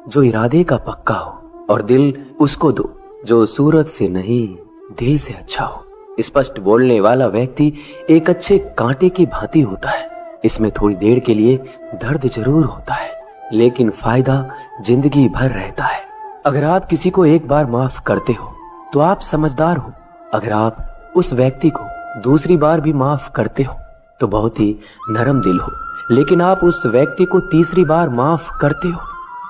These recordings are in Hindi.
जो इरादे का पक्का हो, और दिल उसको दो जो सूरत से नहीं दिल से अच्छा हो। स्पष्ट बोलने वाला व्यक्ति एक अच्छे कांटे की भांति होता है। इसमें थोड़ी देर के लिए दर्द जरूर होता है, लेकिन फायदा जिंदगी भर रहता है। अगर आप किसी को एक बार माफ करते हो तो आप समझदार हो। अगर आप उस व्यक्ति को दूसरी बार भी माफ करते हो तो बहुत ही नरम दिल हो। लेकिन आप उस व्यक्ति को तीसरी बार माफ करते हो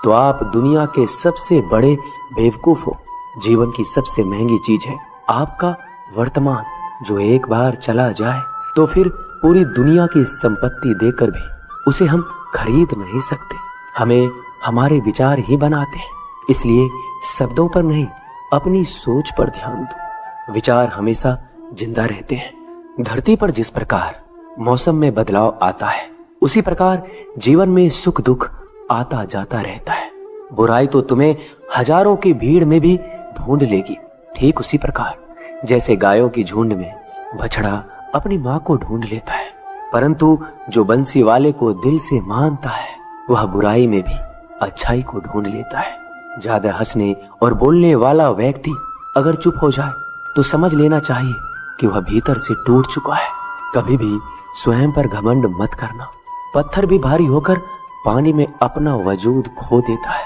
तो आप दुनिया के सबसे बड़े बेवकूफ हो। जीवन की सबसे महंगी चीज है आपका वर्तमान, जो एक बार चला जाए तो फिर पूरी दुनिया की संपत्ति देकर भी उसे हम खरीद नहीं सकते। हमें हमारे विचार ही बनाते हैं, इसलिए शब्दों पर नहीं अपनी सोच पर ध्यान दो। विचार हमेशा जिंदा रहते हैं। धरती पर जिस प्रकार मौसम में बदलाव आता है, उसी प्रकार जीवन में सुख दुख आता जाता रहता है। बुराई तो तुम्हें हजारों की भीड़ में भी ढूंढ लेगी, ठीक उसी प्रकार जैसे गायों की झुंड में बछड़ा अपनी मां को ढूंढ लेता है। परंतु जो बंसी वाले को दिल से मानता है, वह बुराई में भी अच्छाई को ढूंढ लेता है। ज्यादा हंसने और बोलने वाला व्यक्ति अगर चुप हो जाए तो समझ लेना चाहिए कि वह भीतर से टूट चुका है। कभी भी स्वयं पर घमंड मत करना। पत्थर भी भारी होकर पानी में अपना वजूद खो देता है।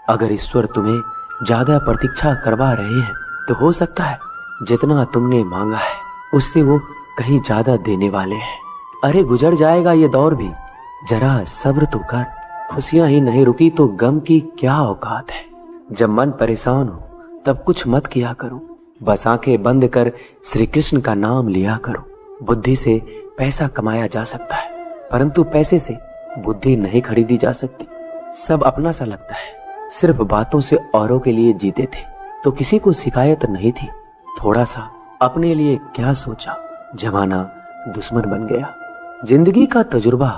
अगर ईश्वर तुम्हें ज्यादा प्रतीक्षा करवा रहे हैं तो हो सकता है जितना तुमने मांगा है उससे वो कहीं ज्यादा देने वाले हैं। अरे गुजर जाएगा ये दौर भी, जरा सब्र तो कर। खुशियां ही नहीं रुकी तो गम की क्या औकात है। जब मन परेशान हो तब कुछ मत किया करो, बस आंखें बंद कर श्री कृष्ण का नाम लिया करो। बुद्धि से पैसा कमाया जा सकता है, परंतु पैसे से बुद्धि नहीं खरीदी जा सकती। सब अपना सा लगता है। सिर्फ बातों से औरों के लिए जीते थे तो किसी को शिकायत नहीं थी। थोड़ा सा अपने लिए क्या सोचा, जमाना दुश्मन बन गया। जिंदगी का तजुर्बा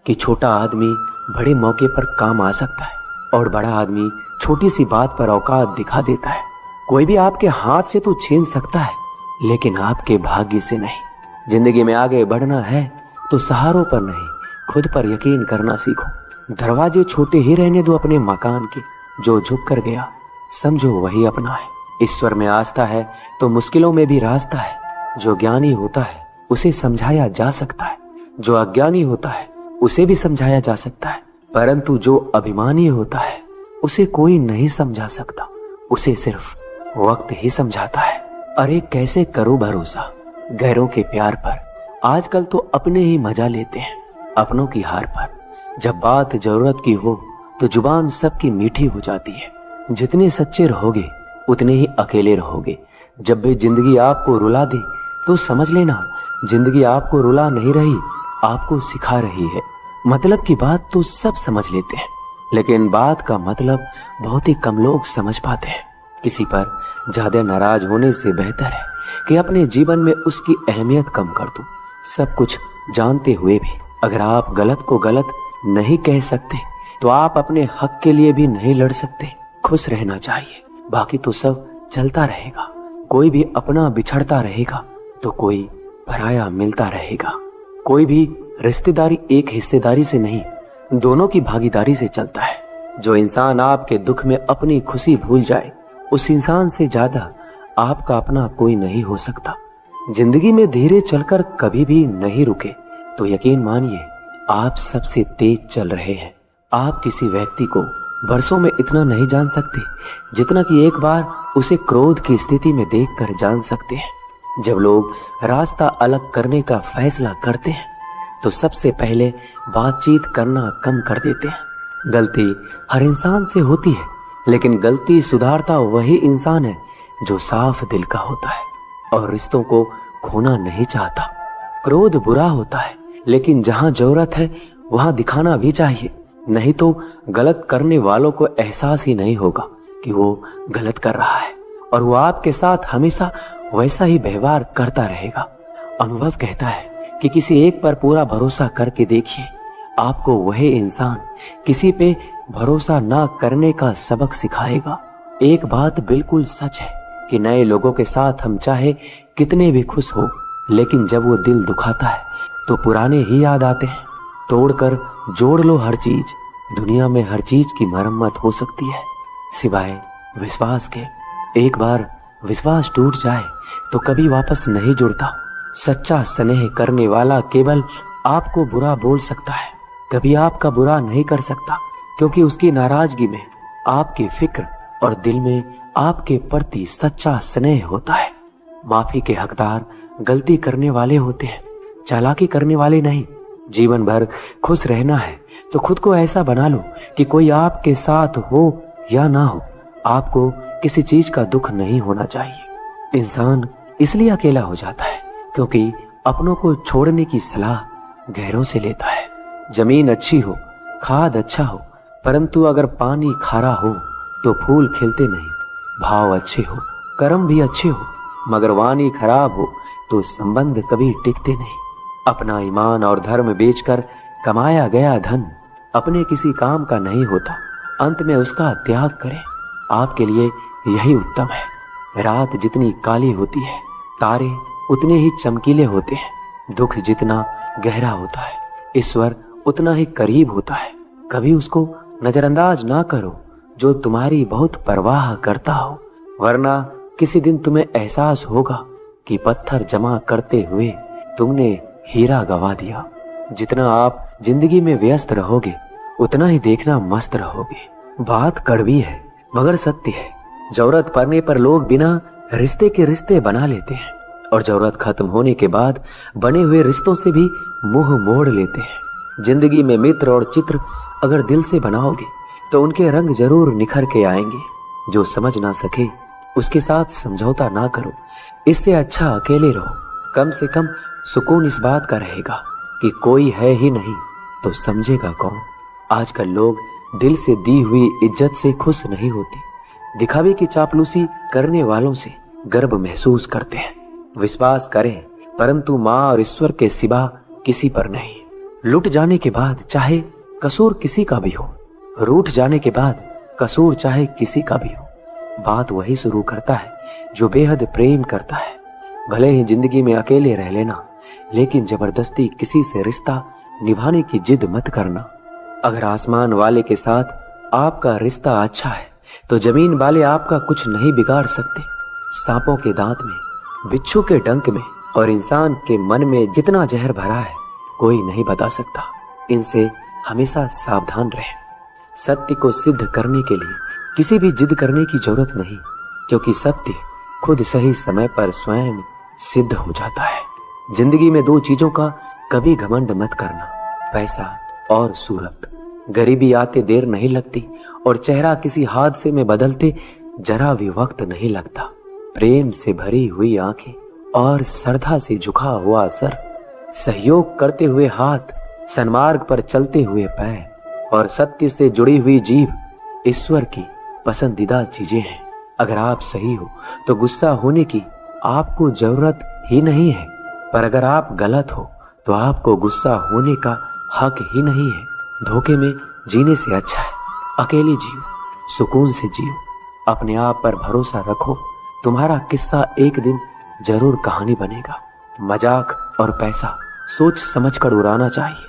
कि छोटा आदमी बड़े मौके पर काम आ सकता है और बड़ा आदमी छोटी सी बात पर औकात दिखा देता है। कोई भी आपके हाथ से तो छीन सकता है, लेकिन आपके भाग्य से नहीं। जिंदगी में आगे बढ़ना है तो सहारों पर नहीं, खुद पर यकीन करना सीखो। दरवाजे छोटे ही रहने दो अपने मकान के। जो झुक कर गया समझो वही अपना है। ईश्वर में आस्था है तो मुश्किलों में भी रास्ता है। जो ज्ञानी होता है उसे समझाया जा सकता है, जो अज्ञानी होता है उसे भी समझाया जा सकता है, परंतु जो अभिमानी होता है उसे कोई नहीं समझा सकता। उसे सिर्फ वक्त ही समझाता है। अरे कैसे करो भरोसा गैरों के प्यार पर। आजकल तो अपने ही मजा लेते हैं अपनों की हार पर। जब बात जरूरत की हो तो जुबान सबकी मीठी हो जाती है। जितने सच्चे रहोगे उतने ही अकेले रहोगे। जब भी जिंदगी आपको रुला दे तो समझ लेना जिंदगी आपको रुला नहीं रही, आपको सिखा रही है। मतलब की बात तो सब समझ लेते हैं, लेकिन बात का मतलब बहुत ही कम लोग समझ पाते हैं। किसी पर ज्यादा नाराज होने से बेहतर है कि अपने जीवन में उसकी अहमियत कम कर दो। सब कुछ जानते हुए भी अगर आप गलत को गलत नहीं कह सकते तो आप अपने हक के लिए भी नहीं लड़ सकते। खुश रहना चाहिए, बाकी तो सब चलता रहेगा। कोई भी अपना बिछड़ता रहेगा तो कोई पराया मिलता रहेगा। कोई भी रिश्तेदारी एक हिस्सेदारी से नहीं, दोनों की भागीदारी से चलता है। जो इंसान आपके दुख में अपनी खुशी भूल जाए, उस इंसान से ज्यादा आपका अपना कोई नहीं हो सकता। जिंदगी में धीरे चलकर कभी भी नहीं रुके तो यकीन मानिए आप सबसे तेज चल रहे हैं। आप किसी व्यक्ति को बरसों में इतना नहीं जान सकते जितना कि एक बार उसे क्रोध की स्थिति में देखकर जान सकते हैं। जब लोग रास्ता अलग करने का फैसला करते हैं तो सबसे पहले बातचीत करना कम कर देते हैं। गलती हर इंसान से होती है, लेकिन गलती सुधारता वही इंसान है जो साफ दिल का होता है और रिश्तों को खोना नहीं चाहता। क्रोध बुरा होता है, लेकिन जहां जरूरत है वहां दिखाना भी चाहिए, नहीं तो गलत करने वालों को एहसास ही नहीं होगा कि वो गलत कर रहा है और वो आपके साथ हमेशा वैसा ही व्यवहार करता रहेगा। अनुभव कहता है कि किसी एक पर पूरा भरोसा करके देखिए, आपको वह इंसान किसी पे भरोसा ना करने का सबक सिखाएगा। एक बात बिल्कुल सच है कि नए लोगों के साथ हम चाहे कितने भी खुश हो, लेकिन जब वो दिल दुखाता है तो पुराने ही याद आते हैं। तोड़कर जोड़ लो हर चीज, दुनिया में हर चीज की मरम्मत हो सकती है सिवाय विश्वास के। एक बार विश्वास टूट जाए तो कभी वापस नहीं जुड़ता। सच्चा स्नेह करने वाला केवल आपको बुरा बोल सकता है, कभी आपका बुरा नहीं कर सकता, क्योंकि उसकी नाराजगी में आपकी फिक्र और दिल में आपके प्रति सच्चा स्नेह होता है। माफी के हकदार गलती करने वाले होते हैं, चालाकी करने वाले नहीं। जीवन भर खुश रहना है तो खुद को ऐसा बना लो कि कोई आपके साथ हो या ना हो, आपको किसी चीज का दुख नहीं होना चाहिए। इंसान इसलिए अकेला हो जाता है क्योंकि अपनों को छोड़ने की सलाह गैरों से लेता है। जमीन अच्छी हो, खाद अच्छा हो, परंतु अगर पानी खारा हो तो फूल खिलते नहीं। भाव अच्छे हो, कर्म भी अच्छे हो, मगर वाणी खराब हो तो संबंध कभी टिकते नहीं। अपना ईमान और धर्म बेचकर कमाया गया धन अपने किसी काम का नहीं होता, अंत में उसका त्याग करें। आपके लिए यही उत्तम है। रात जितनी काली होती है, तारे उतने ही चमकीले होते हैं। दुख जितना गहरा होता है, ईश्वर उतना ही करीब होता है। कभी उसको नजरअंदाज ना करो जो तुम्हारी बहुत परवाह करता हो, वरना किसी दिन तुम्हें एहसास होगा कि पत्थर जमा करते हुए तुमने हीरा गवा दिया। जितना आप जिंदगी में व्यस्त रहोगे उतना ही देखना मस्त रहोगे। बात कड़वी है मगर सत्य है। जरूरत पड़ने पर लोग बिना रिश्ते के रिश्ते बना लेते हैं और जरूरत खत्म होने के बाद बने हुए रिश्तों से भी मुंह मोड़ लेते हैं। जिंदगी में मित्र और चित्र अगर दिल से बनाओगे तो उनके रंग जरूर निखर के आएंगे। जो समझ ना सके उसके साथ समझौता ना करो, इससे अच्छा अकेले रहो। कम से कम सुकून इस बात का रहेगा कि कोई है ही नहीं तो समझेगा कौन। आजकल लोग दिल से दी हुई इज्जत से खुश नहीं होते, दिखावे की चापलूसी करने वालों से गर्व महसूस करते हैं। विश्वास करें परंतु माँ और ईश्वर के सिवा किसी पर नहीं। लुट जाने के बाद चाहे कसूर किसी का भी हो, रूठ जाने के बाद कसूर चाहे किसी का भी हो, बात वही शुरू करता है जो बेहद प्रेम करता है। भले ही जिंदगी में अकेले रह लेना, लेकिन जबरदस्ती किसी से रिश्ता निभाने की जिद मत करना। अगर आसमान वाले के साथ आपका रिश्ता अच्छा है तो जमीन वाले आपका कुछ नहीं बिगाड़ सकते। सांपों के दांत में, बिच्छू के डंक में और इंसान के मन में जितना जहर भरा है कोई नहीं बता सकता। इनसे हमेशा सावधान रहें। सत्य को सिद्ध करने के लिए किसी भी जिद करने की जरूरत नहीं, क्योंकि सत्य खुद सही समय पर स्वयं सिद्ध हो जाता है। जिंदगी में दो चीजों का कभी घमंड मत करना, पैसा और सूरत। गरीबी आते देर नहीं लगती और चेहरा किसी हादसे में बदलते जरा भी वक्त नहीं लगता। प्रेम से भरी हुई आंखें और श्रद्धा से झुका हुआ सर, सहयोग करते हुए हाथ, सन्मार्ग पर चलते हुए पैर और सत्य से जुड़ी हुई जीभ ईश्वर की पसंदीदा चीजें हैं। अगर आप सही हो तो गुस्सा होने की आपको जरूरत ही नहीं है, पर अगर आप गलत हो तो आपको गुस्सा होने का हक ही नहीं है। धोखे में जीने से अच्छा है अकेले जियो, सुकून से जियो, अपने आप पर भरोसा रखो। तुम्हारा किस्सा एक दिन जरूर कहानी बनेगा। मजाक और पैसा सोच समझकर उड़ाना चाहिए।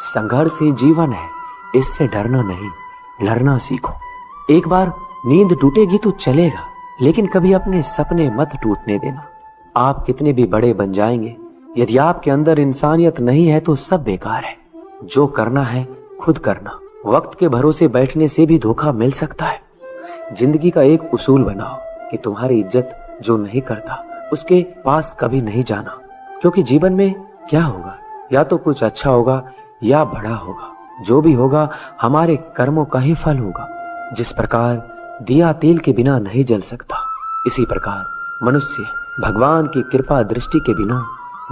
संघर्ष ही जीवन है, इससे डरना नहीं, लड़ना सीखो। एक बार नींद टूटेगी तो चलेगा, लेकिन कभी अपने सपने मत टूटने देना। आप कितने भी बड़े बन जाएंगे, यदि आपके अंदर इंसानियत नहीं है तो सब बेकार है। जो करना है खुद करना। वक्त के भरोसे बैठने से भी धोखा मिल सकता है। जिंदगी का एक उसूल बनाओ कि तुम्हारी इज्जत जो नहीं करता उसके पास कभी नहीं जाना, क्योंकि जीवन में क्या होगा, या तो कुछ अच्छा होगा या बड़ा होगा। जो भी होगा हमारे कर्मों का ही फल होगा। जिस प्रकार दिया तेल के बिना नहीं जल सकता, इसी प्रकार मनुष्य भगवान की कृपा दृष्टि के बिना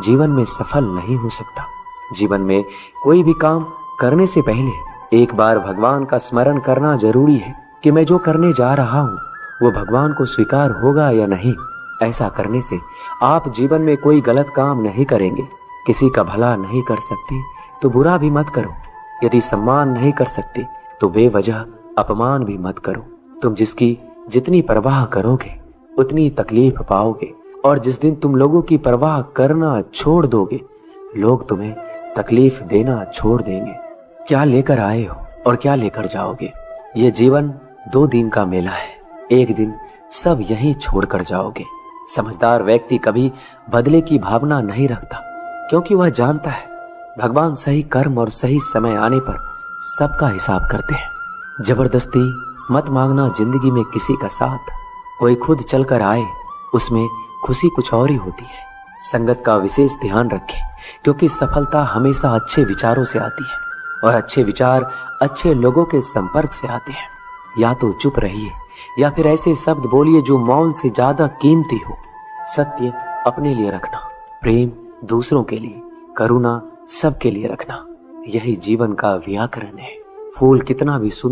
जीवन में सफल नहीं हो सकता। जीवन में कोई भी काम करने से पहले एक बार भगवान का स्मरण करना जरूरी है कि मैं जो करने जा रहा हूँ वो भगवान को स्वीकार होगा या नहीं। ऐसा करने से आप जीवन में कोई गलत काम नहीं करेंगे। किसी का भला नहीं कर सकते तो बुरा भी मत करो। यदि सम्मान नहीं कर सकते तो बेवजह अपमान भी मत करो। तुम जिसकी जितनी परवाह करोगे उतनी तकलीफ पाओगे, और जिस दिन तुम लोगों की परवाह करना छोड़ दोगे लोग तुम्हें तकलीफ देना छोड़ देंगे। क्या लेकर आए हो और क्या लेकर जाओगे? ये जीवन 2 दिन का मेला है, एक दिन सब यहीं छोड़कर जाओगे। समझदार व्यक्ति कभी बदले की भावना नहीं रखता, क्योंकि वह जानता है भगवान सही कर्म और सही समय आने पर सबका हिसाब करते हैं। जबरदस्ती मत मांगना जिंदगी में किसी का साथ, कोई खुद चलकर आए उसमें खुशी कुछ और ही होती है। संगत का विशेष ध्यान रखें, क्योंकि सफलता हमेशा अच्छे विचारों से आती है और अच्छे विचार अच्छे लोगों के संपर्क से आते हैं। या तो चुप रहिए या फिर ऐसे शब्द बोलिए जो मौन से ज्यादा कीमती हो। सत्य अपने लिए रखना, प्रेम दूसरों के लिए, करुणा सबके लिए रखना, यही जीवन का व्याकरण है। फूल कितना भी सुंदर